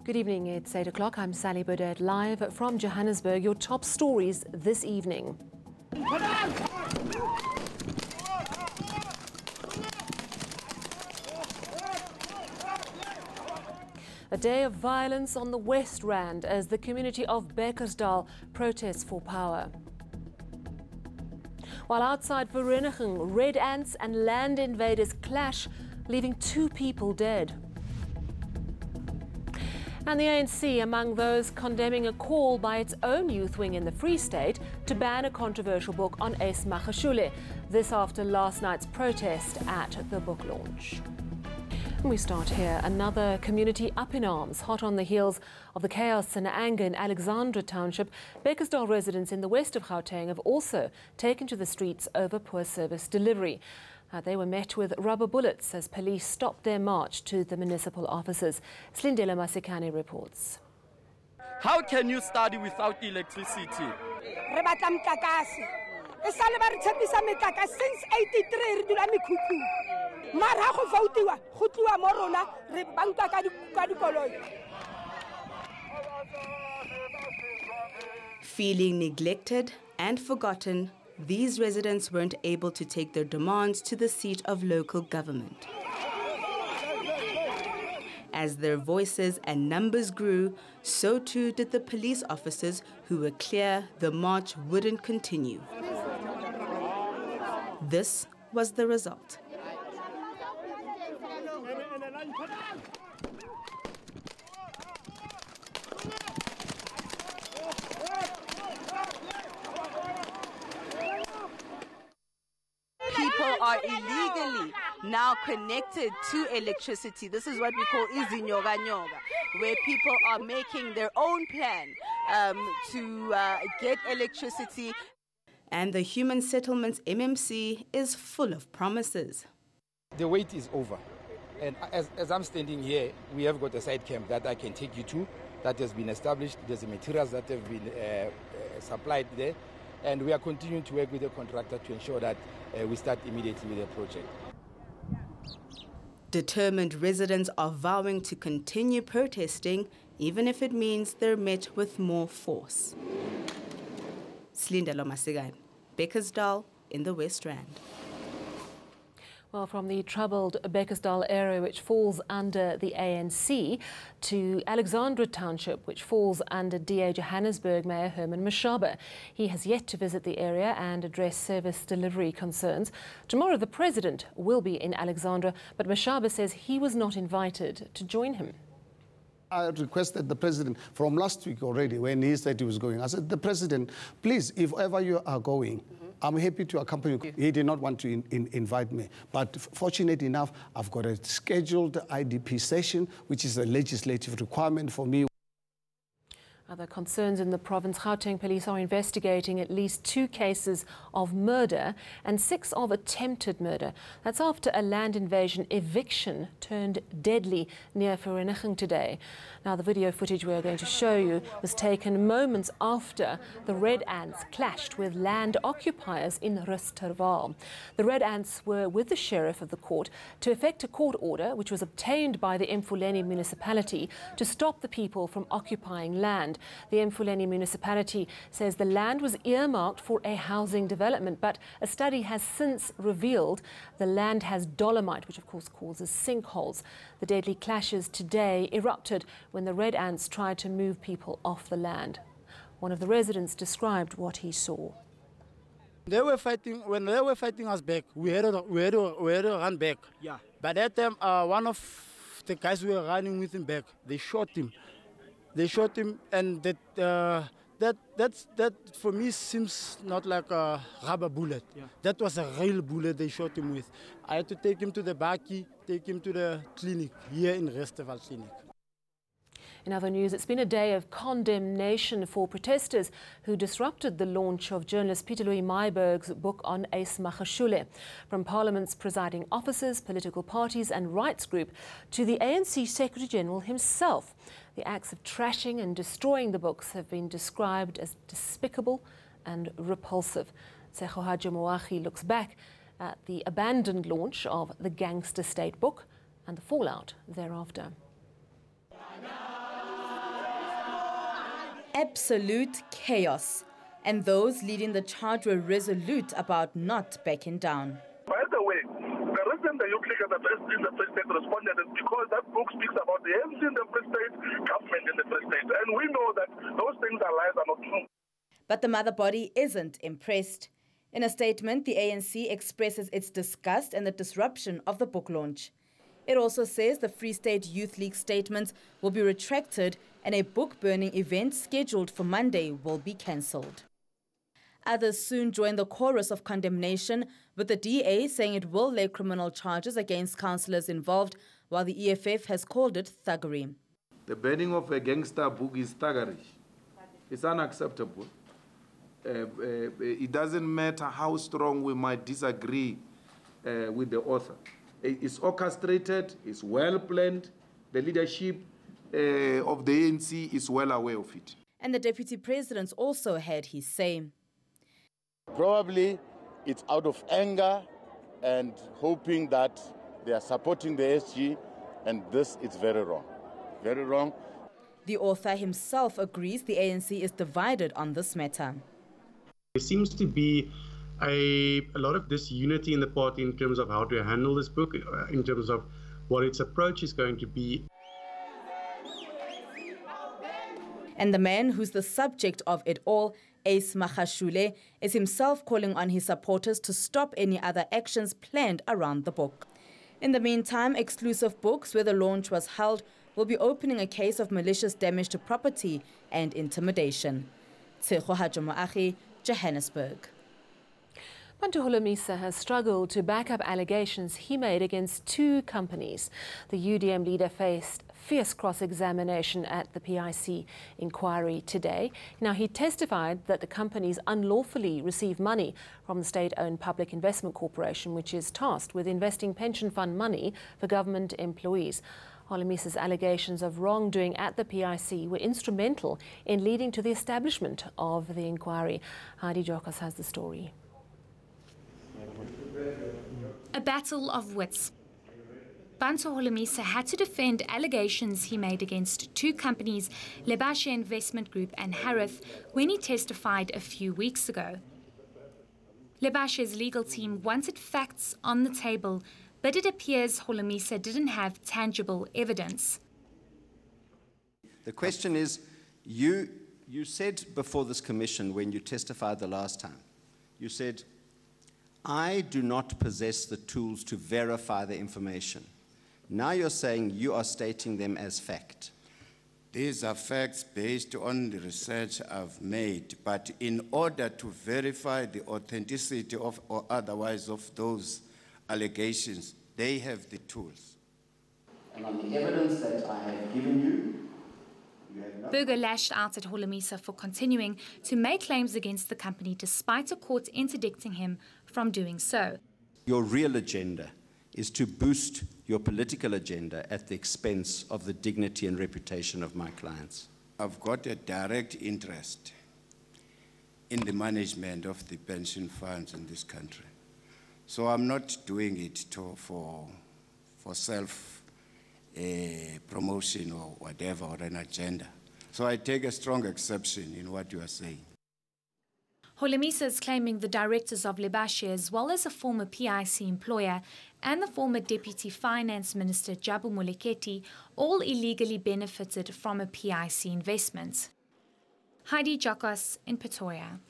Good evening, it's 8 o'clock. I'm Sally Burdett, live from Johannesburg. Your top stories this evening. A day of violence on the West Rand as the community of Bekkersdal protests for power. While outside Vereeniging, red ants and land invaders clash, leaving 2 people dead. And the ANC among those condemning a call by its own youth wing in the Free State to ban a controversial book on HIS. This after last night's protest at the book launch. We start here. Another community up in arms, hot on the heels of the chaos and anger in Alexandra township. Bekkersdal residents in the west of Gauteng have also taken to the streets over poor service delivery. They were met with rubber bullets as police stopped their march to the municipal offices. Slindela Masikane reports. How can you study without electricity? Since 83 Feeling neglected and forgotten, these residents weren't able to take their demands to the seat of local government. As their voices and numbers grew, so too did the police officers who were clear the march wouldn't continue. This was the result. People are illegally now connected to electricity. This is what we call izinyoga-nyoga, where people are making their own plan to get electricity. And the Human Settlements MMC is full of promises. The wait is over. And as I'm standing here, we have got a side camp that I can take you to that has been established. There's the materials that have been supplied there. And we are continuing to work with the contractor to ensure that we start immediately with the project. Determined residents are vowing to continue protesting, even if it means they're met with more force. Slindela Masikane, Bekkersdal in the West Rand. Well, from the troubled Bekkersdal area, which falls under the ANC, to Alexandra Township, which falls under DA Johannesburg Mayor Herman Mashaba. He has yet to visit the area and address service delivery concerns. Tomorrow, the president will be in Alexandra, but Mashaba says he was not invited to join him. I requested the president from last week already when he said he was going. I said, the president, please, if ever you are going, I'm happy to accompany you. He did not want to invite me. But fortunate enough, I've got a scheduled IDP session, which is a legislative requirement for me. Other concerns in the province. Gauteng police are investigating at least 2 cases of murder and 6 of attempted murder. That's after a land invasion eviction turned deadly near Vereeniging today. Now, the video footage we're going to show you was taken moments after the red ants clashed with land occupiers in Rusterval. The red ants were with the sheriff of the court to effect a court order which was obtained by the Emfuleni municipality to stop the people from occupying land. The Emfuleni municipality says the land was earmarked for a housing development, but a study has since revealed the land has dolomite, which of course causes sinkholes. The deadly clashes today erupted when the red ants tried to move people off the land. One of the residents described what he saw. They were fighting. When they were fighting us back, we had to run back. Yeah. But that time, one of the guys we were running with him back, they shot him. They shot him, and that for me seems not like a rubber bullet. Yeah. That was a real bullet they shot him with. I had to take him to the Bakkie, take him to the clinic here in Rusterval Clinic. In other news, it's been a day of condemnation for protesters who disrupted the launch of journalist Peter Louis Myburgh's book on HIS. From Parliament's presiding officers, political parties and rights group to the ANC Secretary-General himself. The acts of trashing and destroying the books have been described as despicable and repulsive. Sekho Haji looks back at the abandoned launch of the Gangster State book and the fallout thereafter. absolute chaos. And those leading the charge were resolute about not backing down. By the way, the reason the youth league in the Free State responded is because that book speaks about the ANC in the Free State, government in the Free State. And we know that those things are lies, are not true. But the mother body isn't impressed. In a statement, the ANC expresses its disgust and the disruption of the book launch. It also says the Free State Youth League statements will be retracted and a book-burning event scheduled for Monday will be cancelled. Others soon joined the chorus of condemnation, with the DA saying it will lay criminal charges against councillors involved, while the EFF has called it thuggery. The burning of a gangster book is thuggery. It's unacceptable. It doesn't matter how strong we might disagree with the author. It's orchestrated, it's well planned. The leadership of the ANC is well aware of it. And the Deputy President also had his say. Probably it's out of anger and hoping that they are supporting the SG, and this is very wrong. Very wrong. The author himself agrees the ANC is divided on this matter. There seems to be a lot of disunity in the party in terms of how to handle this book, in terms of what its approach is going to be. And the man who's the subject of it all, Ace Magashule, is himself calling on his supporters to stop any other actions planned around the book. In the meantime, Exclusive Books, where the launch was held, will be opening a case of malicious damage to property and intimidation. Johannesburg. Bantu Holomisa has struggled to back up allegations he made against two companies. The UDM leader faced fierce cross-examination at the PIC inquiry today. Now, he testified that the companies unlawfully received money from the state-owned Public Investment Corporation, which is tasked with investing pension fund money for government employees. Holomisa's allegations of wrongdoing at the PIC were instrumental in leading to the establishment of the inquiry. Heidi Jokos has the story. A battle of wits. Bantu Holomisa had to defend allegations he made against two companies, Lebashe Investment Group and Harith, when he testified a few weeks ago. Lebashe's legal team wanted facts on the table, but it appears Holomisa didn't have tangible evidence. The question is, you said before this commission when you testified the last time, you said, I do not possess the tools to verify the information. Now you're saying you are stating them as fact. These are facts based on the research I've made, but in order to verify the authenticity of or otherwise of those allegations, they have the tools. And on the evidence that I have given you, Burger lashed out at Holomisa for continuing to make claims against the company despite a court interdicting him from doing so. Your real agenda is to boost your political agenda at the expense of the dignity and reputation of my clients. I've got a direct interest in the management of the pension funds in this country. So I'm not doing it for self-promotion or whatever, or an agenda. So I take a strong exception in what you are saying. Holomisa is claiming the directors of Lebashe, as well as a former PIC employer and the former Deputy Finance Minister Jabu Moleketi, all illegally benefited from a PIC investment. Heidi Jokos in Pretoria.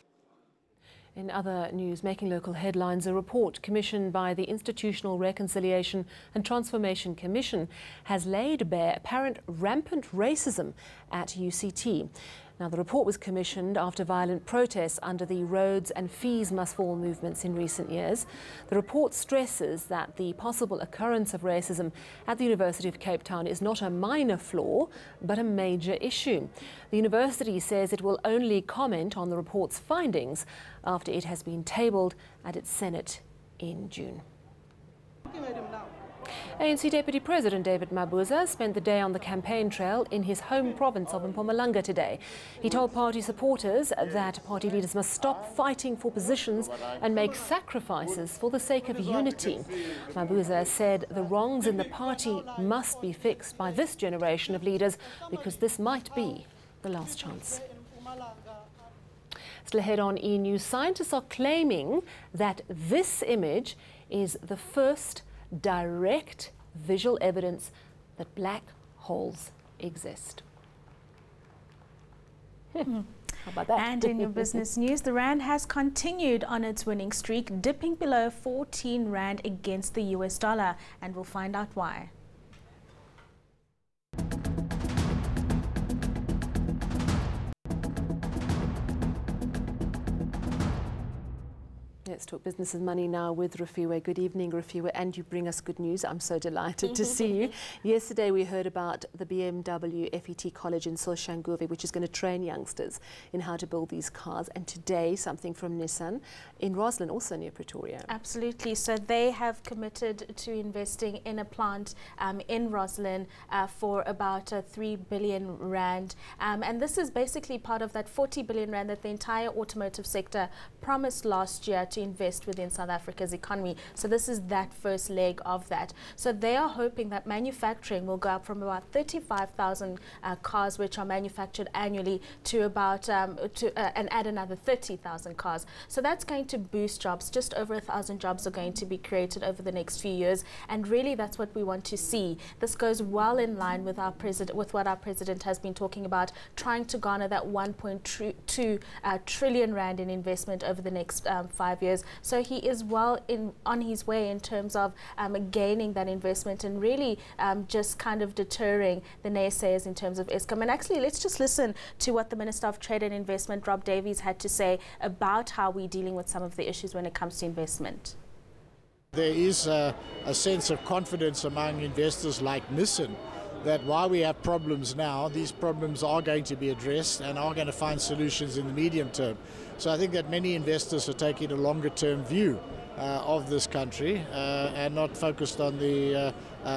In other news, making local headlines, a report commissioned by the Institutional Reconciliation and Transformation Commission has laid bare apparent rampant racism at UCT. Now, the report was commissioned after violent protests under the Rhodes and Fees Must Fall movements in recent years. The report stresses that the possible occurrence of racism at the University of Cape Town is not a minor flaw, but a major issue. The university says it will only comment on the report's findings after it has been tabled at its Senate in June. ANC Deputy President David Mabuza spent the day on the campaign trail in his home province of Mpumalanga today. He told party supporters that party leaders must stop fighting for positions and make sacrifices for the sake of unity. Mabuza said the wrongs in the party must be fixed by this generation of leaders because this might be the last chance. Still ahead on eNews, scientists are claiming that this image is the first direct visual evidence that black holes exist. How about that? And in your business news, the rand has continued on its winning streak, dipping below 14 rand against the US dollar, and we'll find out why. Let's talk business and money now with Refiwe. Good evening, Refiwe, and you bring us good news. I'm so delighted to see you. Yesterday we heard about the BMW FET College in Soshanguve, which is going to train youngsters in how to build these cars. And today, something from Nissan in Roslyn, also near Pretoria. Absolutely. So they have committed to investing in a plant in Roslyn for about 3 billion rand. And this is basically part of that 40 billion rand that the entire automotive sector promised last year to invest within South Africa's economy. So this is that first leg of that. So they are hoping that manufacturing will go up from about 35,000 cars which are manufactured annually to about and add another 30,000 cars. So that's going to boost jobs. Just over 1,000 jobs are going to be created over the next few years, and really that's what we want to see. This goes well in line with our what our president has been talking about, trying to garner that 1.2 trillion rand in investment over the next 5 years. So he is well on his way in terms of gaining that investment and really just kind of deterring the naysayers in terms of Eskom. And actually, let's just listen to what the Minister of Trade and Investment, Rob Davies, had to say about how we're dealing with some of the issues when it comes to investment. There is a sense of confidence among investors like Nissan that while we have problems now, these problems are going to be addressed and are going to find solutions in the medium term. So I think that many investors are taking a longer term view of this country and not focused on the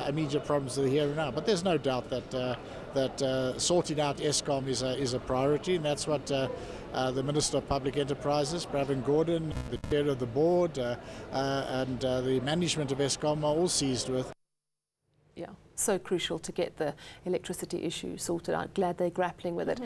immediate problems that are here and now. But there's no doubt that sorting out Eskom is a priority, and that's what the Minister of Public Enterprises, Pravin Gordhan, the chair of the board and the management of Eskom are all seized with. Yeah, so crucial to get the electricity issue sorted out. Glad they're grappling with it.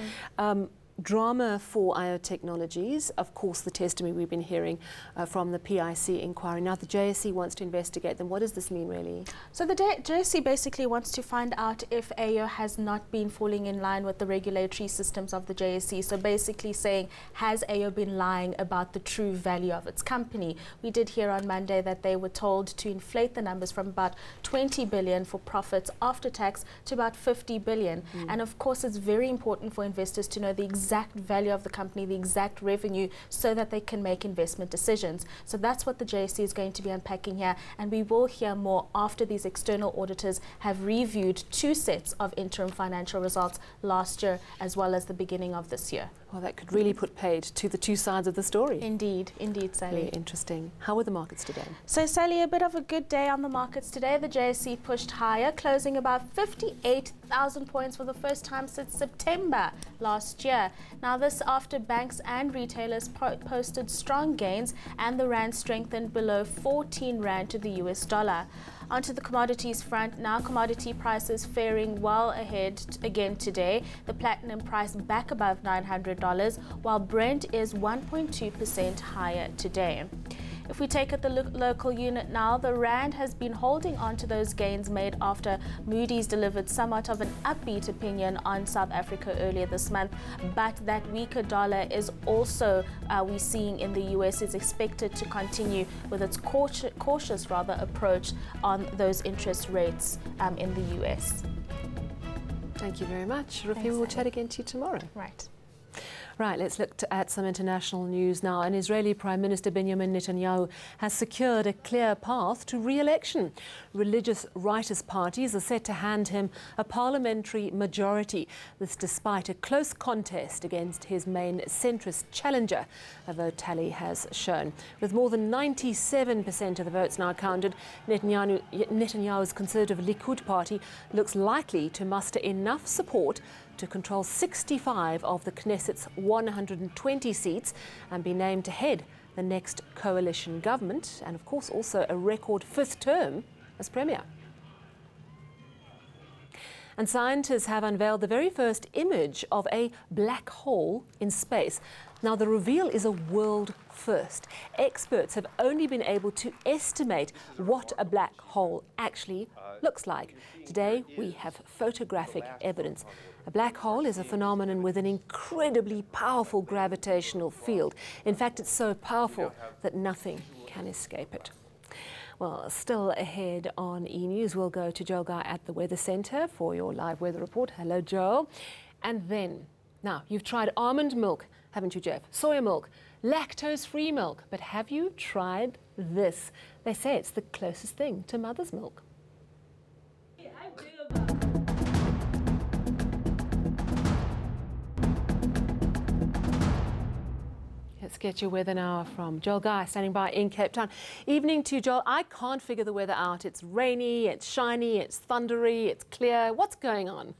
Drama for IO Technologies, of course, the testimony we've been hearing from the PIC inquiry. Now the JSE wants to investigate them. What does this mean, really? So the JSE basically wants to find out if AO has not been falling in line with the regulatory systems of the JSE. So basically saying, has AO been lying about the true value of its company? We did hear on Monday that they were told to inflate the numbers from about 20 billion for profits after tax to about 50 billion. And of course, it's very important for investors to know the exact value of the company, the exact revenue, so that they can make investment decisions. So that's what the JSE is going to be unpacking here, and we will hear more after these external auditors have reviewed 2 sets of interim financial results last year as well as the beginning of this year. Well, that could really put paid to the 2 sides of the story. Indeed, Sally. Very interesting. How were the markets today? So, Sally, a bit of a good day on the markets today. The JSE pushed higher, closing about 58,000 points for the first time since September last year. Now, this after banks and retailers posted strong gains and the rand strengthened below 14 rand to the US dollar. Onto the commodities front now, commodity prices faring well ahead again today. The platinum price back above $900, while Brent is 1.2% higher today. If we take at the local unit now, the rand has been holding on to those gains made after Moody's delivered somewhat of an upbeat opinion on South Africa earlier this month. But that weaker dollar is also, we're seeing in the US, is expected to continue with its cautious approach on those interest rates in the US. Thank you very much. Rafi, we'll chat again to you tomorrow. Right. Right, let's look at some international news now. An Israeli Prime Minister Benjamin Netanyahu has secured a clear path to re-election. Religious rightist parties are set to hand him a parliamentary majority. This despite a close contest against his main centrist challenger, a vote tally has shown. With more than 97% of the votes now counted, Netanyahu's conservative Likud party looks likely to muster enough support to control 65 of the Knesset's 120 seats and be named to head the next coalition government, and of course also a record 5th term as Premier. And scientists have unveiled the very first image of a black hole in space. Now, the reveal is a world first. Experts have only been able to estimate what a black hole actually looks like. Today, we have photographic evidence. A black hole is a phenomenon with an incredibly powerful gravitational field. In fact, it's so powerful that nothing can escape it. Well, still ahead on eNews, we'll go to Joel Guy at the Weather Centre for your live weather report. Hello, Joel. And then, now, you've tried almond milk, haven't you, Jeff? Soya milk, lactose-free milk. But have you tried this? They say it's the closest thing to mother's milk. Let's get your weather now from Joel Guy, standing by in Cape Town. Evening to you, Joel. I can't figure the weather out. It's rainy, it's shiny, it's thundery, it's clear. What's going on?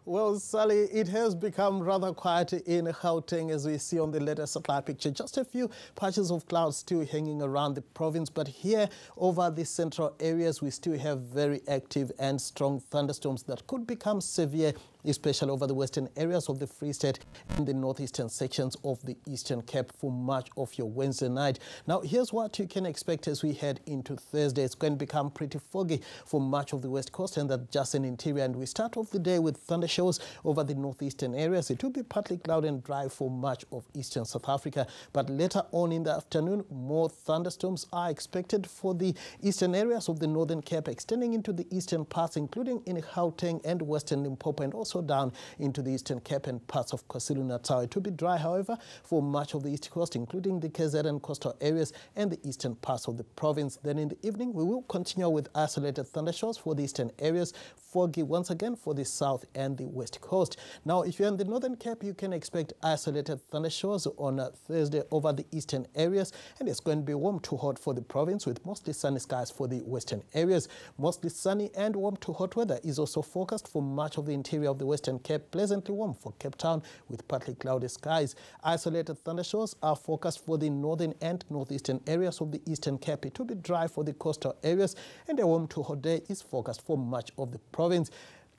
Well, Sally, it has become rather quiet in Gauteng, as we see on the latest satellite picture. Just a few patches of clouds still hanging around the province, but here over the central areas, we still have very active and strong thunderstorms that could become severe, especially over the western areas of the Free State and the northeastern sections of the Eastern Cape for much of your Wednesday night. Now, here's what you can expect as we head into Thursday. It's going to become pretty foggy for much of the west coast and that just an interior. And we start off the day with thunder showers over the northeastern areas. It will be partly cloudy and dry for much of eastern South Africa. But later on in the afternoon, more thunderstorms are expected for the eastern areas of the Northern Cape, extending into the eastern parts, including in Gauteng and western Limpopo, and also down into the Eastern Cape and parts of KwaZulu-Natal. It will be dry, however, for much of the East Coast, including the KZN coastal areas and the eastern parts of the province. Then in the evening, we will continue with isolated thundershows for the eastern areas, foggy once again for the south and the west coast. Now, if you're in the Northern Cape, you can expect isolated thundershows on Thursday over the eastern areas, and it's going to be warm to hot for the province with mostly sunny skies for the western areas. Mostly sunny and warm to hot weather is also forecast for much of the interior of the Western Cape, pleasantly warm for Cape Town with partly cloudy skies. Isolated thundershows are forecast for the northern and northeastern areas of the Eastern Cape. It will be dry for the coastal areas, and a warm to hot day is forecast for much of the province.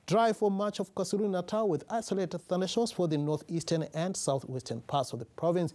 Dry for much of KwaZulu-Natal with isolated thundershows for the northeastern and southwestern parts of the province.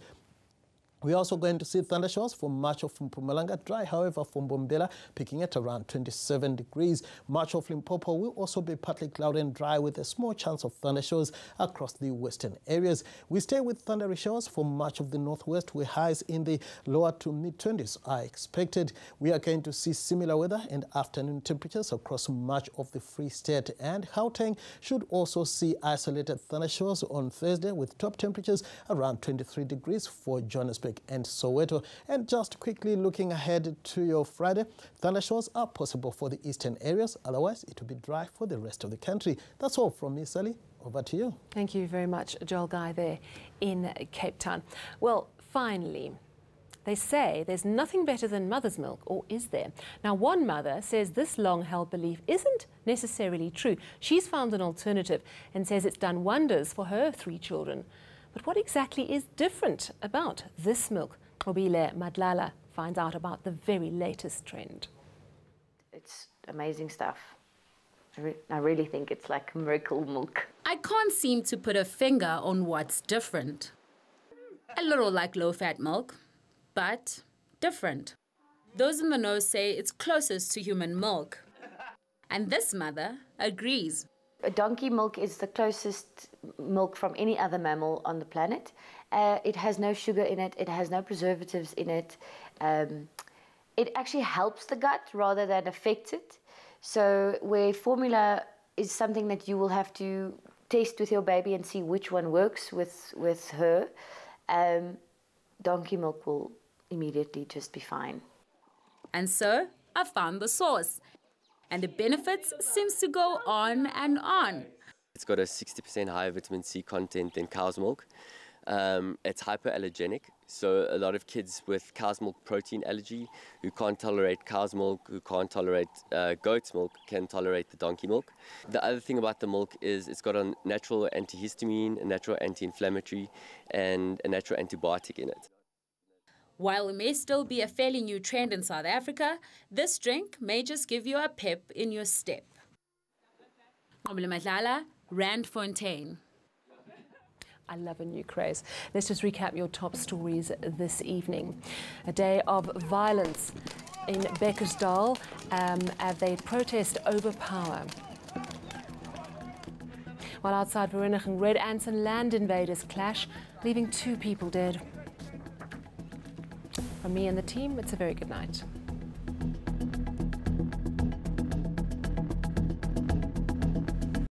We're also going to see thundershows for much of Mpumalanga, dry, however, from Bombela, peaking at around 27 degrees. Much of Limpopo will also be partly cloudy and dry with a small chance of thundershows across the western areas. We stay with thundery showers for much of the northwest, where highs in the lower to mid-20s are expected. We are going to see similar weather and afternoon temperatures across much of the Free State, and Gauteng should also see isolated thundershows on Thursday with top temperatures around 23 degrees for Johannesburg and Soweto. And just quickly looking ahead to your Friday, thundershows are possible for the eastern areas. Otherwise, it will be dry for the rest of the country. That's all from me, Sally. Over to you. Thank you very much, Joel Guy there in Cape Town. Well, finally, they say there's nothing better than mother's milk, or is there? Now, one mother says this long-held belief isn't necessarily true. She's found an alternative and says it's done wonders for her 3 children. But what exactly is different about this milk? Mobile Madlala finds out about the very latest trend. It's amazing stuff. I really think it's like miracle milk. I can't seem to put a finger on what's different. A little like low-fat milk, but different. Those in the know say it's closest to human milk. And this mother agrees. Donkey milk is the closest milk from any other mammal on the planet. It has no sugar in it. It has no preservatives in it. It actually helps the gut rather than affects it. So where formula is something that you will have to test with your baby and see which one works with her, donkey milk will immediately just be fine. And so I found the source. And the benefits seems to go on and on. It's got a 60% higher vitamin C content than cow's milk. It's hypoallergenic, so a lot of kids with cow's milk protein allergy who can't tolerate cow's milk, who can't tolerate goat's milk, can tolerate the donkey milk. The other thing about the milk is it's got a natural antihistamine, a natural anti-inflammatory, and a natural antibiotic in it. While it may still be a fairly new trend in South Africa, this drink may just give you a pep in your step. Randfontein. I love a new craze. Let's just recap your top stories this evening. A day of violence in Bekkersdal as they protest over power. While outside Vereeniging, red ants and land invaders clash, leaving 2 people dead. From me and the team, it's a very good night.